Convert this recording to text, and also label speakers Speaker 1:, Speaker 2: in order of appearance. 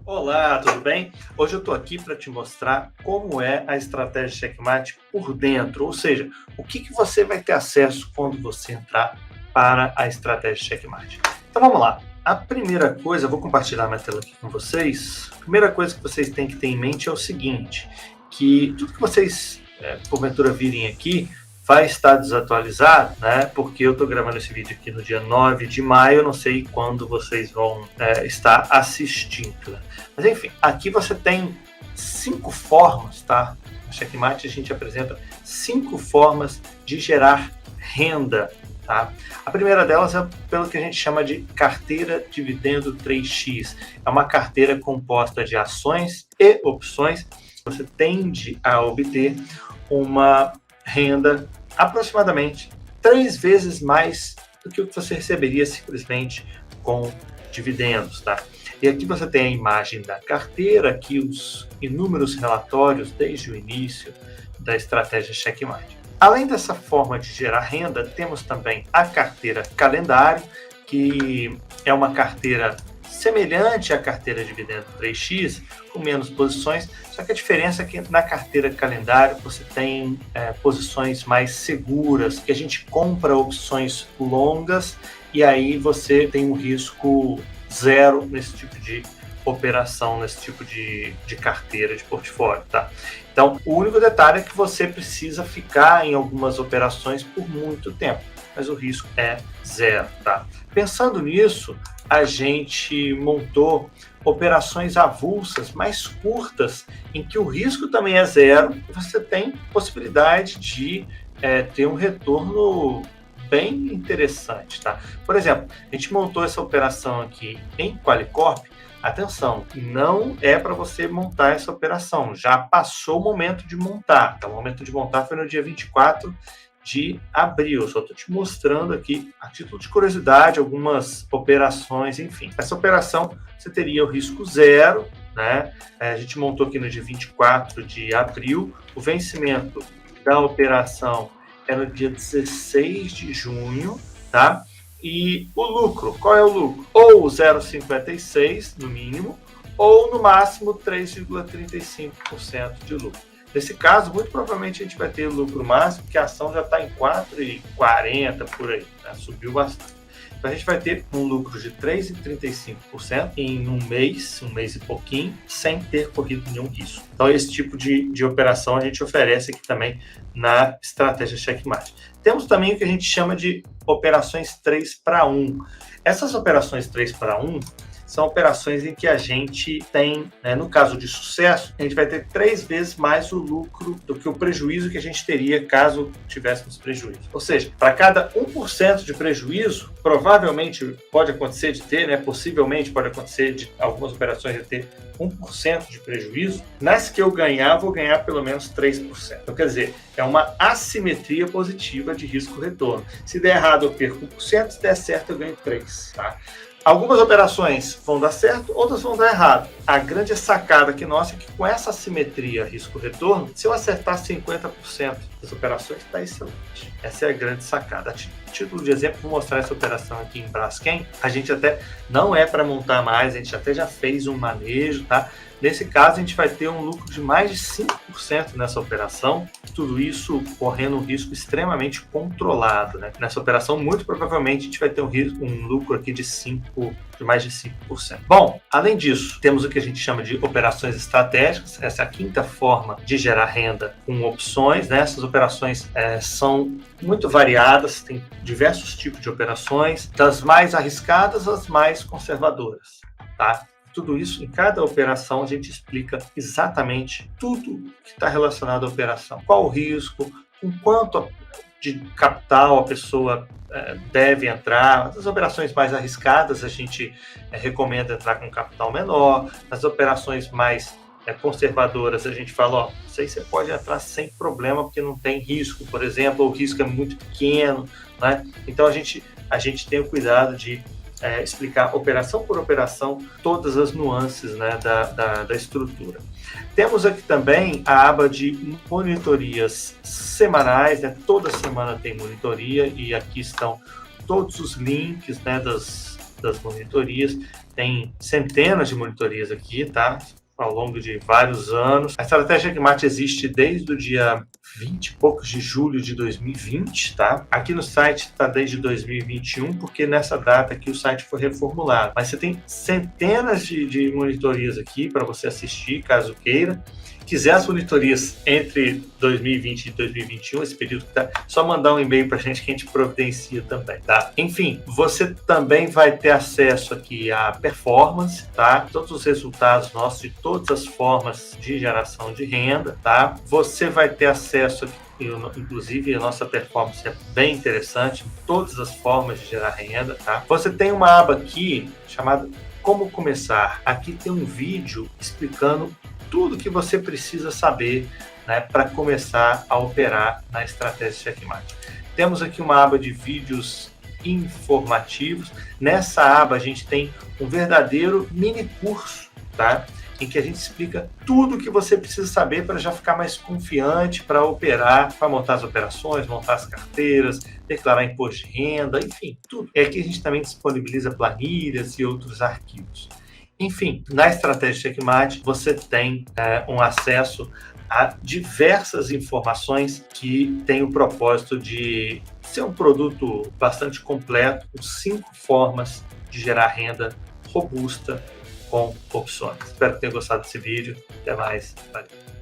Speaker 1: Olá, tudo bem? Hoje eu estou aqui para te mostrar como é a estratégia Checkmate por dentro, ou seja, o que você vai ter acesso quando você entrar para a estratégia Checkmate. Então vamos lá. A primeira coisa, eu vou compartilhar minha tela aqui com vocês. A primeira coisa que vocês têm que ter em mente é o seguinte, que tudo que vocês porventura virem aqui vai estar desatualizado, né? Porque eu estou gravando esse vídeo aqui no dia 9 de maio, eu não sei quando vocês vão estar assistindo. Né? Mas enfim, aqui você tem 5 formas, tá? No Checkmate a gente apresenta 5 formas de gerar renda. Tá? A primeira delas é pelo que a gente chama de carteira dividendo 3x. É uma carteira composta de ações e opções. Você tende a obter uma renda aproximadamente 3 vezes mais do que o que você receberia simplesmente com dividendos, tá? E aqui você tem a imagem da carteira, aqui os inúmeros relatórios desde o início da estratégia Checkmate. Além dessa forma de gerar renda, temos também a carteira calendário, que é uma carteira semelhante à carteira dividendo 3x, com menos posições, só que a diferença é que na carteira calendário você tem posições mais seguras, que a gente compra opções longas e aí você tem um risco zero nesse tipo de operação, nesse tipo de carteira, de portfólio, tá? Então, o único detalhe é que você precisa ficar em algumas operações por muito tempo, mas o risco é zero, tá? Pensando nisso, a gente montou operações avulsas mais curtas, em que o risco também é zero, e você tem possibilidade de ter um retorno bem interessante, tá? Por exemplo, a gente montou essa operação aqui em Qualicorp. Atenção, não é para você montar essa operação, já passou o momento de montar. Então, o momento de montar foi no dia 24 de abril. Só estou te mostrando aqui, a título de curiosidade, algumas operações, enfim. Essa operação você teria o risco zero, né? A gente montou aqui no dia 24 de abril. O vencimento da operação é no dia 16 de junho, tá? E o lucro, qual é o lucro? Ou 0,56 no mínimo, ou no máximo 3,35% de lucro. Nesse caso, muito provavelmente a gente vai ter o lucro máximo, porque a ação já está em 4,40 por aí, né? Subiu bastante. Então a gente vai ter um lucro de 3,35% em um mês e pouquinho, sem ter corrido nenhum risco. Então esse tipo de operação a gente oferece aqui também na estratégia Checkmate. Temos também o que a gente chama de operações 3-para-1. Essas operações 3-para-1 são operações em que a gente tem, no caso de sucesso, a gente vai ter 3 vezes mais o lucro do que o prejuízo que a gente teria caso tivéssemos prejuízo. Ou seja, para cada 1% de prejuízo, provavelmente pode acontecer de ter, possivelmente pode acontecer de algumas operações de ter 1% de prejuízo. Nas que eu ganhar, vou ganhar pelo menos 3%. Então, quer dizer, é uma assimetria positiva de risco-retorno. Se der errado, eu perco 1%, se der certo, eu ganho 3%. Tá? Algumas operações vão dar certo, outras vão dar errado. A grande sacada aqui nossa é que com essa assimetria risco-retorno, se eu acertar 50% das operações, está excelente. Essa é a grande sacada. A título de exemplo, vou mostrar essa operação aqui em Braskem. A gente até não é para montar mais, a gente até já fez um manejo, tá? Nesse caso, a gente vai ter um lucro de mais de 5% nessa operação, tudo isso correndo um risco extremamente controlado, né? Nessa operação, muito provavelmente, a gente vai ter um lucro aqui de mais de 5%. Bom, além disso, temos o que a gente chama de operações estratégicas. Essa é a quinta forma de gerar renda com opções, né? Essas operações são muito variadas, tem diversos tipos de operações, das mais arriscadas às mais conservadoras, tá? Tudo isso, em cada operação, a gente explica exatamente tudo que está relacionado à operação. Qual o risco, com quanto de capital a pessoa deve entrar. Nas operações mais arriscadas, a gente recomenda entrar com capital menor. Nas operações mais conservadoras, a gente fala, isso aí você pode entrar sem problema, porque não tem risco, por exemplo, ou o risco é muito pequeno, né? Então, a gente tem o cuidado de explicar operação por operação todas as nuances, né, da estrutura. Temos aqui também a aba de monitorias semanais, né? Toda semana tem monitoria e aqui estão todos os links, né, das monitorias. tem centenas de monitorias aqui, tá? Ao longo de vários anos. A estratégia Checkmate existe desde o dia 20 e poucos de julho de 2020, tá? Aqui no site está desde 2021, porque nessa data aqui o site foi reformulado. Mas você tem centenas de monitorias aqui para você assistir, caso queira. Quiser as monitorias entre 2020 e 2021, esse período que tá, só mandar um e-mail para a gente que a gente providencia também, tá? Enfim, você também vai ter acesso aqui à performance, tá? Todos os resultados nossos de todas as formas de geração de renda, tá? Você vai ter acesso aqui, inclusive a nossa performance é bem interessante em todas as formas de gerar renda, tá? Você tem uma aba aqui chamada Como Começar. Aqui tem um vídeo explicando tudo que você precisa saber, né, para começar a operar na estratégia Checkmate. Temos aqui uma aba de vídeos informativos. Nessa aba a gente tem um verdadeiro mini curso, tá? Em que a gente explica tudo o que você precisa saber para já ficar mais confiante para operar, para montar as operações, montar as carteiras, declarar imposto de renda, enfim, tudo. E aqui a gente também disponibiliza planilhas e outros arquivos. Enfim, na estratégia Checkmate você tem um acesso a diversas informações que têm o propósito de ser um produto bastante completo, com 5 formas de gerar renda robusta com opções. Espero que tenham gostado desse vídeo. Até mais. Valeu.